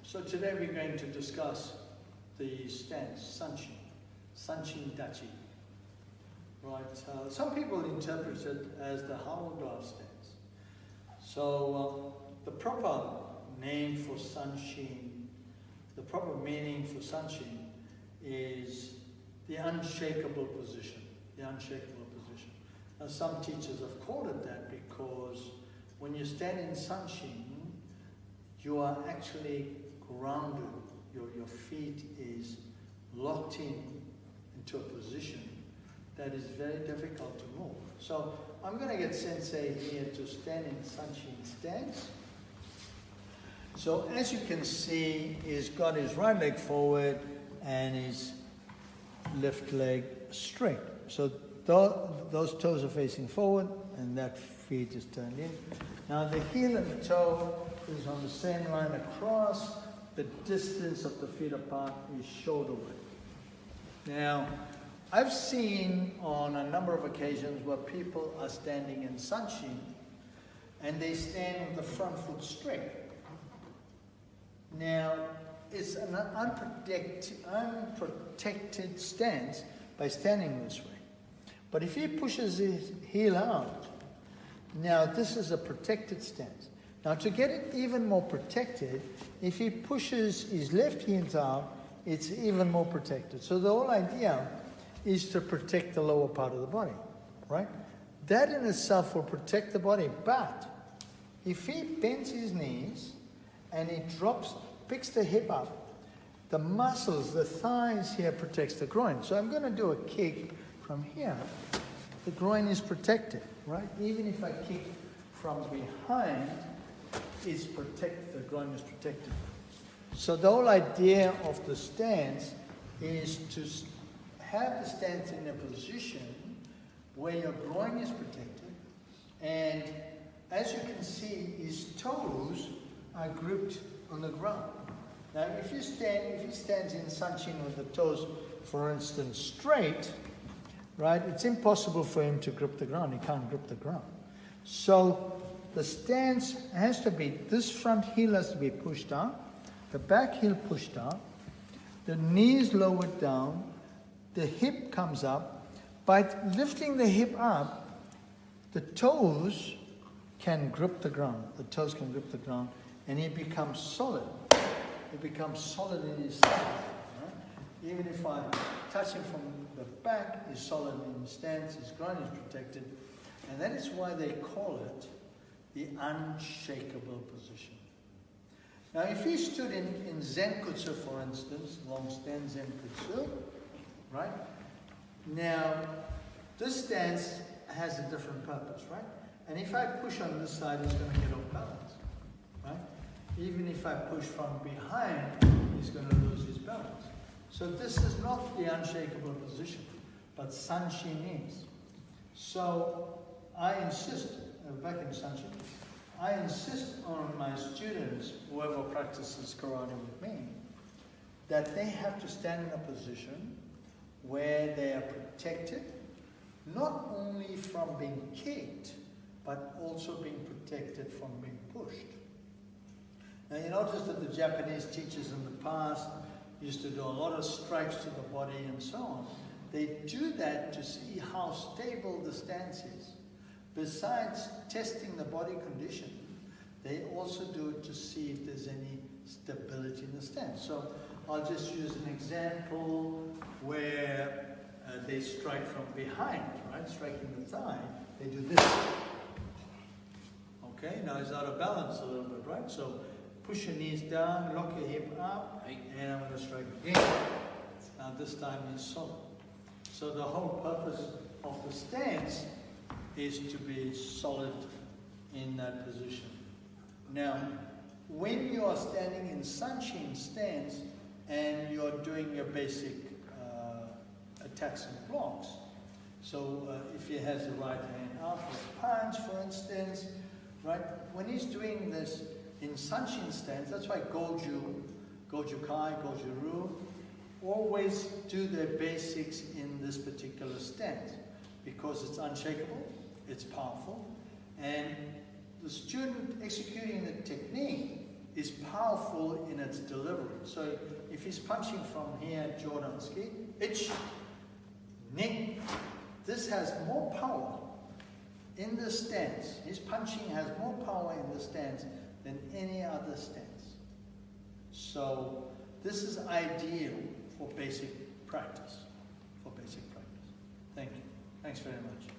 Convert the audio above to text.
So today we're going to discuss the stance, Sanchin Dachi. Right, some people interpret it as the hourglass stance. So the proper name for Sanchin, the proper meaning for Sanchin is the unshakable position, the unshakable position. Now some teachers have called it that because when you stand in Sanchin, you are actually grounded. Your feet is locked into a position that is very difficult to move. So I'm going to get Sensei here to stand in Sanchin stance. So as you can see, he's got his right leg forward and his left leg straight. So those toes are facing forward and that feet is turned in. Now the heel and the toe is on the same line across. The distance of the feet apart is shoulder width. Now, I've seen on a number of occasions where people are standing in Sanchin and they stand with the front foot straight. Now, it's an unprotected stance by standing this way. But if he pushes his heel out, now this is a protected stance. Now to get it even more protected, if he pushes his left heel out, it's even more protected. So the whole idea is to protect the lower part of the body, right? That in itself will protect the body, but if he bends his knees and he picks the hip up, the muscles, the thighs here protects the groin. So I'm going to do a kick from here. The groin is protected, right? Even if I kick from behind, the groin is protected. So the whole idea of the stance is to have the stance in a position where your groin is protected, and as you can see, his toes are gripped on the ground. Now, if he stands in Sanchin with the toes, for instance, straight, right, it's impossible for him to grip the ground. He can't grip the ground. So the stance has to be, this front heel has to be pushed out, the back heel pushed out, the knees lowered down, the hip comes up. By lifting the hip up, the toes can grip the ground. The toes can grip the ground, and he becomes solid. He becomes solid in his stance. Right? Even if I touch him from the back, he's solid in his stance, his groin is protected, and that is why they call it the unshakable position. Now, if he stood in Zen Kutsu, for instance, long stand Zen Kutsu, right? Now, this stance has a different purpose, right? And if I push on this side, he's going to get off balance, right? Even if I push from behind, he's going to lose his balance. So this is not the unshakable position, but Sanchin is. So I insist, back in Sanchin, I insist on my students, whoever practices karate with me, that they have to stand in a position where they are protected, not only from being kicked, but also being protected from being pushed. Now you notice that the Japanese teachers in the past used to do a lot of strikes to the body and so on. They do that to see how stable the stance is. Besides testing the body condition, they also do it to see if there's any stability in the stance. So I'll just use an example where they strike from behind, right? Striking the thigh, they do this. Okay, now he's out of balance a little bit, right? So push your knees down, lock your hip up, and I'm going to strike again. Now this time he's solid. So the whole purpose of the stance is to be solid in that position. Now, when you are standing in Sanchin stance and you're doing your basic attacks and blocks, so if he has the right hand out for a punch, for instance, right? When he's doing this in Sanchin stance, that's why Goju Kai, Goju Ru, always do their basics in this particular stance because it's unshakable, it's powerful, and the student executing the technique is powerful in its delivery. So if he's punching from here, Jordan ski, itch, nick, this has more power in the stance. His punching has more power in the stance than any other stance. So this is ideal for basic practice. Thank you. Thanks very much.